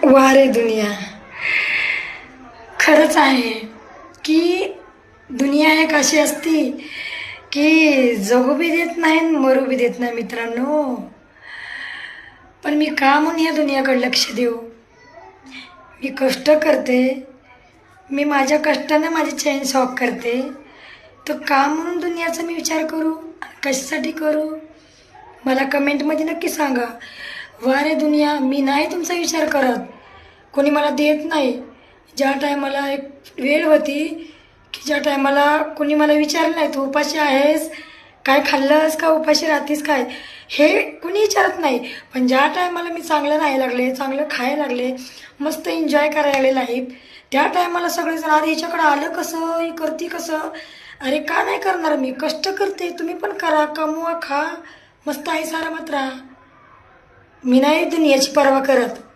वा रे दुनिया. खरंच आहे की दुनिया एक अशी असती की जगू बी देत नाही आणि मरू बी देत नाही मित्रांनो. पण मी का म्हणून या दुनियाकडे लक्ष देऊ? मी कष्ट करते, मी माझ्या कष्टाने माझी चैन शॉक करते. तर का म्हणून दुनियाचा मी विचार करू? कशासाठी करू? मला कमेंटमध्ये नक्की सांगा. वा रे दुनिया, मी नाही तुमचा विचार करत. कोणी मला देत नाही. ज्या टायमाला एक वेळ होती की ज्या टायमाला कोणी मला विचारलं नाही तू उपाशी आहेस काय, खाल्लंस का, उपाशी राहतीस काय, हे कोणी विचारत नाही. पण ज्या टायमाला मी चांगलं राहायला लागले, चांगलं खायला लागले, मस्त एन्जॉय करायला लागले लाईफ, त्या टायमाला सगळेजण अरे हिच्याकडं आलं कसं, ही करते कसं. अरे का नाही करणार? मी कष्ट करते, तुम्ही पण करा, कमवा, खा, मस्त आहे सारा मात्र. मी नाही दुनियाची पर्वा करत.